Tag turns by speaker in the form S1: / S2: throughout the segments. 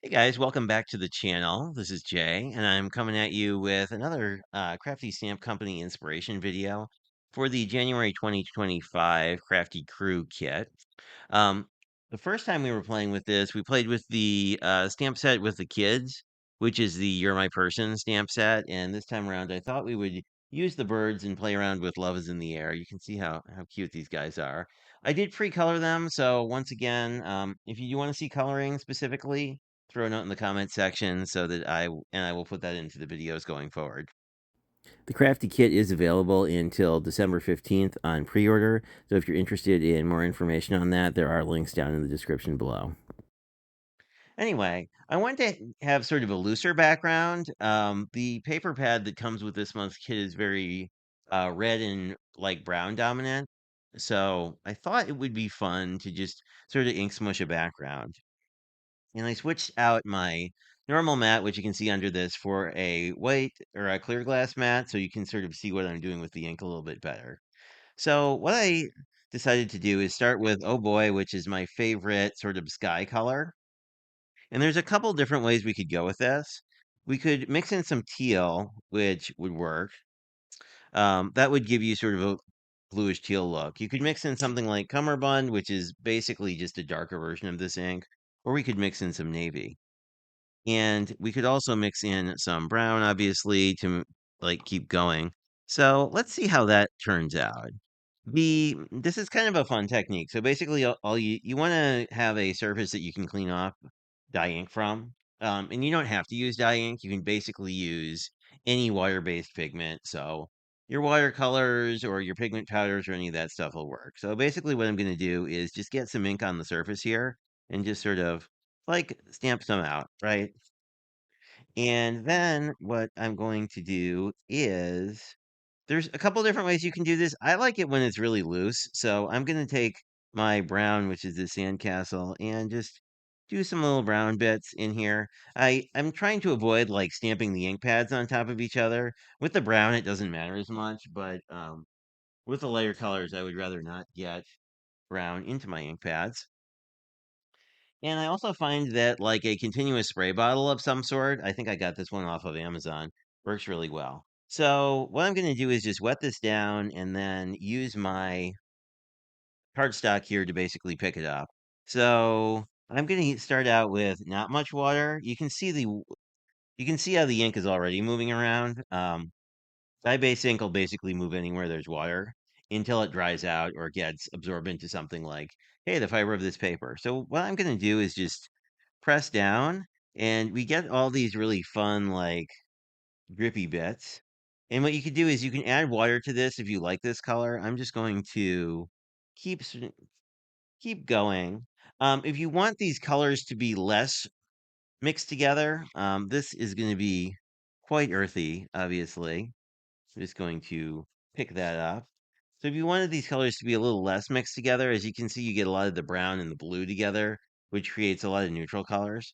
S1: Hey guys, welcome back to the channel. This is Jay, and I'm coming at you with another Crafty Stamp Company inspiration video for the January 2025 Crafty Crew kit. Um, the first time we were playing with this, we played with the stamp set with the kids, which is the You're My Person stamp set. And this time around, I thought we would use the birds and play around with Love is in the Air. You can see how cute these guys are. I did pre-color them, so once again, if you do want to see coloring specifically, throw a note in the comment section so that I will put that into the videos going forward. The Crafty Kit is available until December 15th on pre-order, so if you're interested in more information on that, there are links down in the description below. Anyway, I wanted to have sort of a looser background. The paper pad that comes with this month's kit is very red and like brown dominant, so I thought it would be fun to just sort of ink smush a background. And I switched out my normal mat, which you can see under this, for a white or a clear glass mat, so you can sort of see what I'm doing with the ink a little bit better. So what I decided to do is start with Oh Boy, which is my favorite sort of sky color. And there's a couple different ways we could go with this. We could mix in some teal, which would work. That would give you sort of a bluish teal look. You could mix in something like Cummerbund, which is basically just a darker version of this ink, or we could mix in some navy. And we could also mix in some brown, obviously, to like keep going. So let's see how that turns out. This is kind of a fun technique. So basically, all you want to have a surface that you can clean off dye ink from. And you don't have to use dye ink. You can basically use any water-based pigment. So your watercolors or your pigment powders or any of that stuff will work. So basically, what I'm going to do is just get some ink on the surface here and just sort of like stamp some out, right? And then what I'm going to do is there's a couple different ways you can do this. I like it when it's really loose. So I'm going to take my brown, which is the sandcastle, and just do some little brown bits in here. I'm trying to avoid like stamping the ink pads on top of each other. With the brown, it doesn't matter as much, but with the lighter colors, I would rather not get brown into my ink pads. And I also find that like a continuous spray bottle of some sort, I think I got this one off of Amazon, works really well. So what I'm going to do is just wet this down and then use my cardstock here to basically pick it up. So I'm going to start out with not much water. You can see how the ink is already moving around. Dye-based ink will basically move anywhere there's water until it dries out or gets absorbed into something like, hey, the fiber of this paper. So what I'm going to do is just press down, and we get all these really fun, like, drippy bits. And what you could do is you can add water to this if you like this color. I'm just going to keep keep going. If you want these colors to be less mixed together, this is going to be quite earthy, obviously. I'm just going to pick that up. So if you wanted these colors to be a little less mixed together, as you can see, you get a lot of the brown and the blue together, which creates a lot of neutral colors.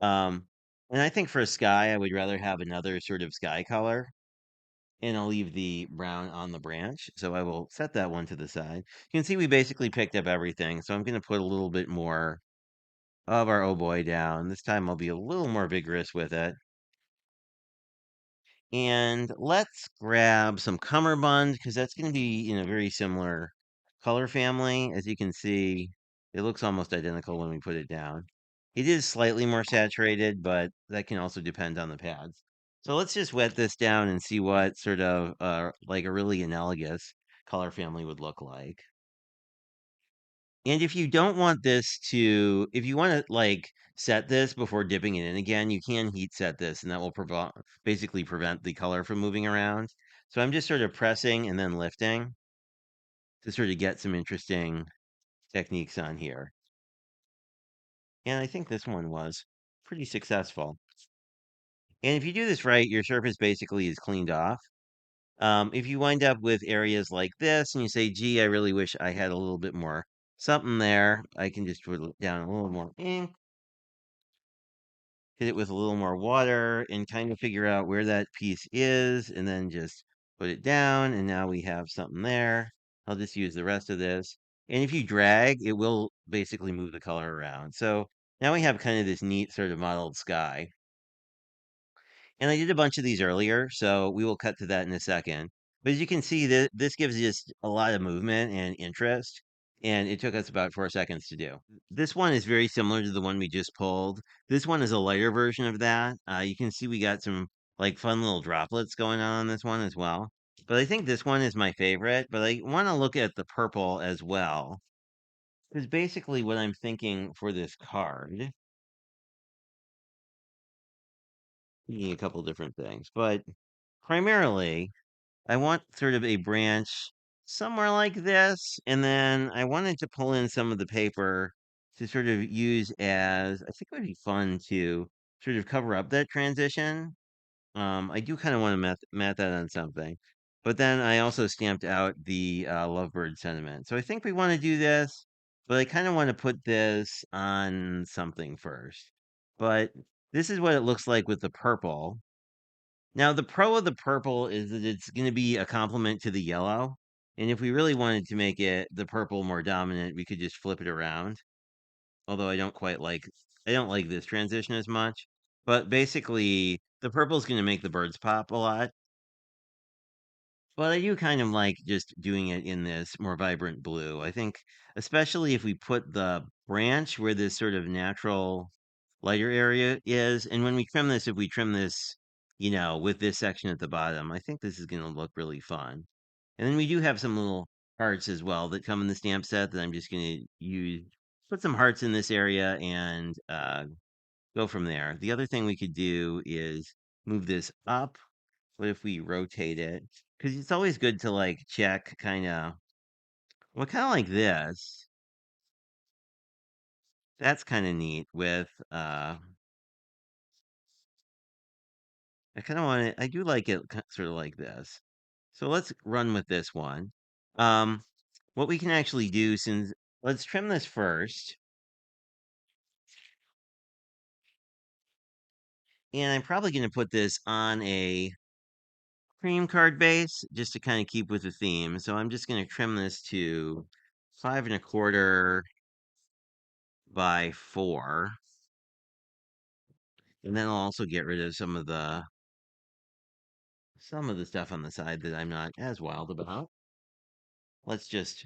S1: Um, and I think for a sky, I would rather have another sort of sky color, and I'll leave the brown on the branch. So I will set that one to the side. You can see we basically picked up everything. So I'm going to put a little bit more of our oh boy down. This time I'll be a little more vigorous with it. And let's grab some cummerbund because that's going to be in a very similar color family. As you can see, it looks almost identical when we put it down. It is slightly more saturated, but that can also depend on the pads. So let's just wet this down and see what sort of like a really analogous color family would look like. And if you don't want this to, if you want to like set this before dipping it in again, you can heat set this and that will basically prevent the color from moving around. So I'm just sort of pressing and then lifting to sort of get some interesting techniques on here. And I think this one was pretty successful. And if you do this right, your surface basically is cleaned off. If you wind up with areas like this and you say, gee, I really wish I had a little bit more something there, I can just put down a little more ink, hit it with a little more water, and kind of figure out where that piece is, and then just put it down. And now we have something there. I'll just use the rest of this. And if you drag, it will basically move the color around. So Now we have kind of this neat sort of mottled sky. And I did a bunch of these earlier, so we will cut to that in a second. But as you can see, this gives just a lot of movement and interest, and it took us about 4 seconds to do. This one is very similar to the one we just pulled. This one is a lighter version of that. You can see we got some like fun little droplets going on this one as well. But I think this one is my favorite, but I want to look at the purple as well. Because basically what I'm thinking for this card, thinking a couple different things, but primarily I want sort of a branch somewhere like this, and then I wanted to pull in some of the paper to sort of use as I think it would be fun to sort of cover up that transition. I do kind of want to mat that on something, but then I also stamped out the lovebird sentiment. So I think we want to do this, but I kind of want to put this on something first. But this is what it looks like with the purple. Now, the pro of the purple is that it's going to be a complement to the yellow. And if we really wanted to make it the purple more dominant, we could just flip it around. Although I don't like this transition as much. But basically, the purple is going to make the birds pop a lot. But I do kind of like just doing it in this more vibrant blue. I think, especially if we put the branch where this sort of natural lighter area is, and when we trim this, if we trim this, with this section at the bottom, I think this is going to look really fun. And then we do have some little hearts as well that come in the stamp set that I'm just going to use, put some hearts in this area and go from there. The other thing we could do is move this up. What if we rotate it? Because it's always good to like check kind of like this. That's kind of neat with, I kind of want it, I do like it sort of like this. So let's run with this one. Um, what we can actually do let's trim this first. And I'm probably going to put this on a cream card base just to kind of keep with the theme. So I'm just going to trim this to 5 1/4 by 4. And then I'll also get rid of some of the stuff on the side that I'm not as wild about. Let's just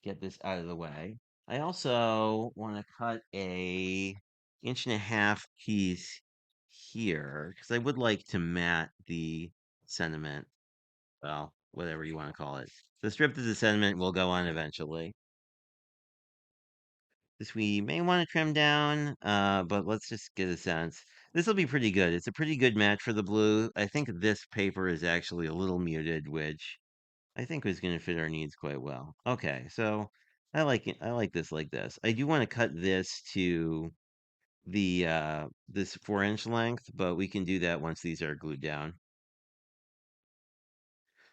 S1: get this out of the way. I also want to cut a 1.5 piece here because I would like to mat the sentiment. Well, whatever you want to call it. The strip of the sentiment will go on eventually. This we may want to trim down, but let's just get a sense. This will be pretty good. It's a pretty good match for the blue. I think this paper is actually a little muted, which I think is going to fit our needs quite well. Okay, so I like it. I like this like this. I do want to cut this to the this 4 inch length, but we can do that once these are glued down.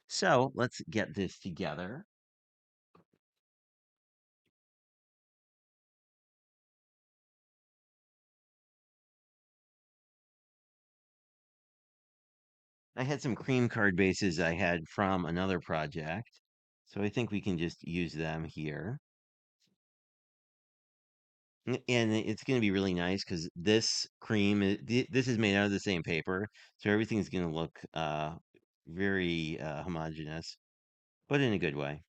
S1: So let's get this together. I had some cream card bases I had from another project, so I think we can just use them here. And it's going to be really nice because this is made out of the same paper, so everything's going to look very homogeneous, but in a good way.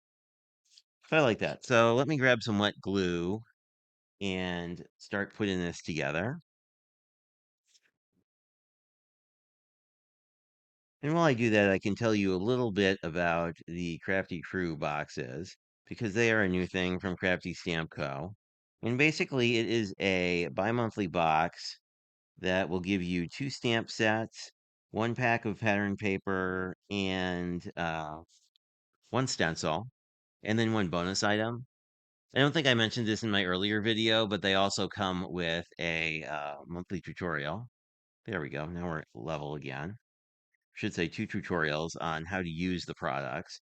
S1: So I like that. So let me grab some wet glue and start putting this together. And while I do that, I can tell you a little bit about the Crafty Crew boxes because they are a new thing from Crafty Stamp Co. And basically, it is a bi-monthly box that will give you 2 stamp sets, 1 pack of pattern paper, and 1 stencil, and then 1 bonus item. I don't think I mentioned this in my earlier video, but they also come with a monthly tutorial. There we go. Now we're at level again. Should say 2 tutorials on how to use the products.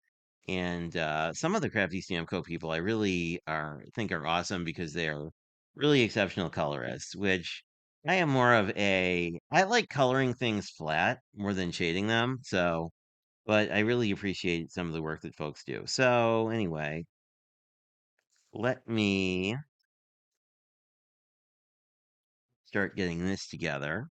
S1: And some of the Crafty Stamp Co. people I really think are awesome because they are really exceptional colorists, which I am more of I like coloring things flat more than shading them. So, but I really appreciate some of the work that folks do. So anyway, let me start getting this together.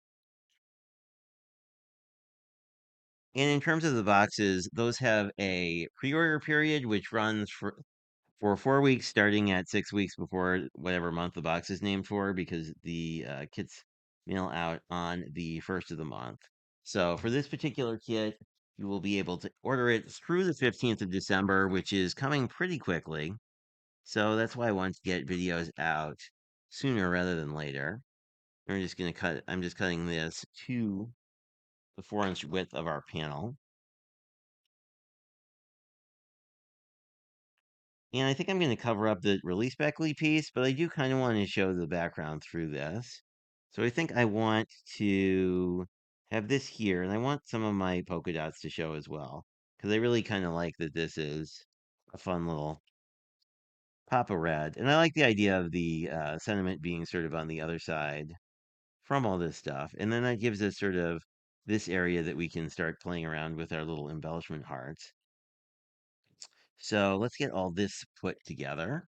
S1: And in terms of the boxes, those have a pre-order period which runs for 4 weeks, starting at 6 weeks before whatever month the box is named for, because the kits mail out on the first of the month. So for this particular kit, you will be able to order it through the 15th of December, which is coming pretty quickly. So that's why I want to get videos out sooner rather than later. I'm just cutting this to the 4-inch width of our panel. And I think I'm going to cover up the release Beckley piece, but I do kind of want to show the background through this. So I think I want to have this here, and I want some of my polka dots to show as well, because I really kind of like that this is a fun little pop of red. And I like the idea of the sentiment being sort of on the other side from all this stuff. And then that gives us sort of this area that we can start playing around with our little embellishment hearts. So let's get all this put together.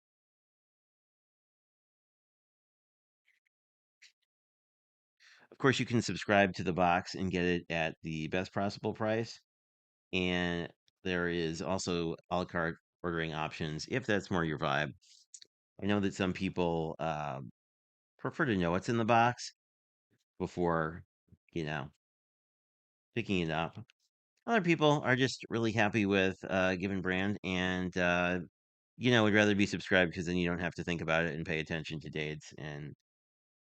S1: Of course, you can subscribe to the box and get it at the best possible price. And there is also a la carte ordering options if that's more your vibe. I know that some people prefer to know what's in the box before, you know, picking it up. Other people are just really happy with a given brand and, would rather be subscribed because then you don't have to think about it and pay attention to dates. And,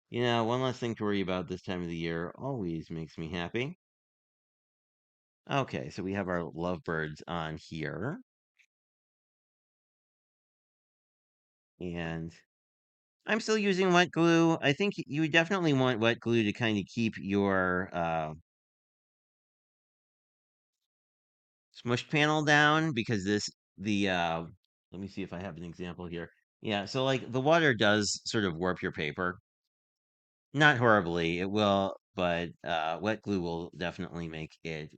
S1: one less thing to worry about this time of the year always makes me happy. Okay, so we have our lovebirds on here. And I'm still using wet glue. I think you would definitely want wet glue to kind of keep your smushed panel down because let me see if I have an example here. Yeah, so like the water does sort of warp your paper. Not horribly, it will, but wet glue will definitely make it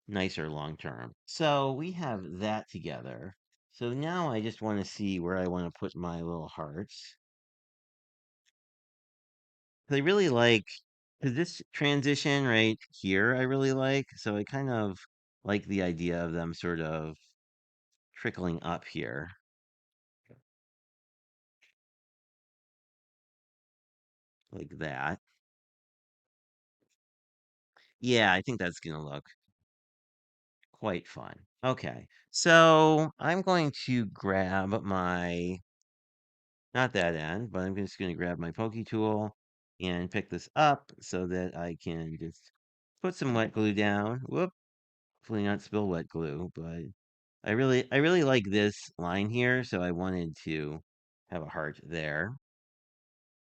S1: nicer long term. So we have that together. So now I just want to see where I want to put my little hearts. I really like 'cause this transition right here, I really like. So I kind of like the idea of them sort of trickling up here like that. Yeah, I think that's gonna look quite fun. Okay, so I'm going to grab my, not that end, but I'm just going to grab my pokey tool and pick this up so that I can just put some wet glue down. Whoop, hopefully not spill wet glue, but I really like this line here, so I wanted to have a heart there.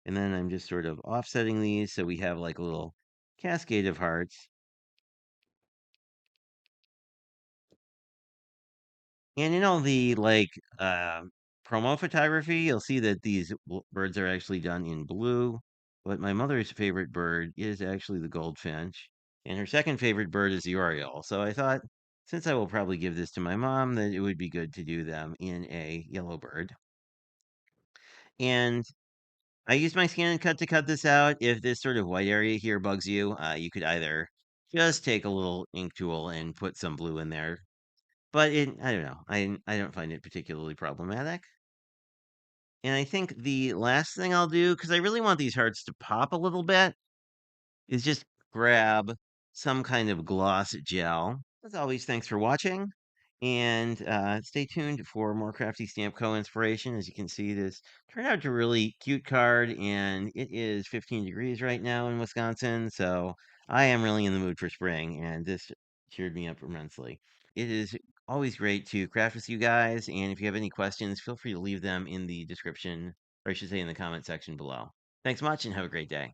S1: And then I'm just sort of offsetting these so we have like a little cascade of hearts. And in all the like promo photography, you'll see that these birds are actually done in blue. But my mother's favorite bird is actually the goldfinch, and her second favorite bird is the oriole. So I thought, since I will probably give this to my mom, that it would be good to do them in a yellow bird. And I used my scan and cut to cut this out. If this sort of white area here bugs you, you could either just take a little ink tool and put some blue in there. But I don't know. I don't find it particularly problematic. And I think the last thing I'll do, because I really want these hearts to pop a little bit, is just grab some kind of gloss gel. As always, thanks for watching. And stay tuned for more Crafty Stamp Co. inspiration. As you can see, this turned out to a really cute card, and it is 15 degrees right now in Wisconsin. So I am really in the mood for spring, and this cheered me up immensely. It is always great to craft with you guys. And if you have any questions, feel free to leave them in the description, or I should say in the comment section below. Thanks much, and have a great day.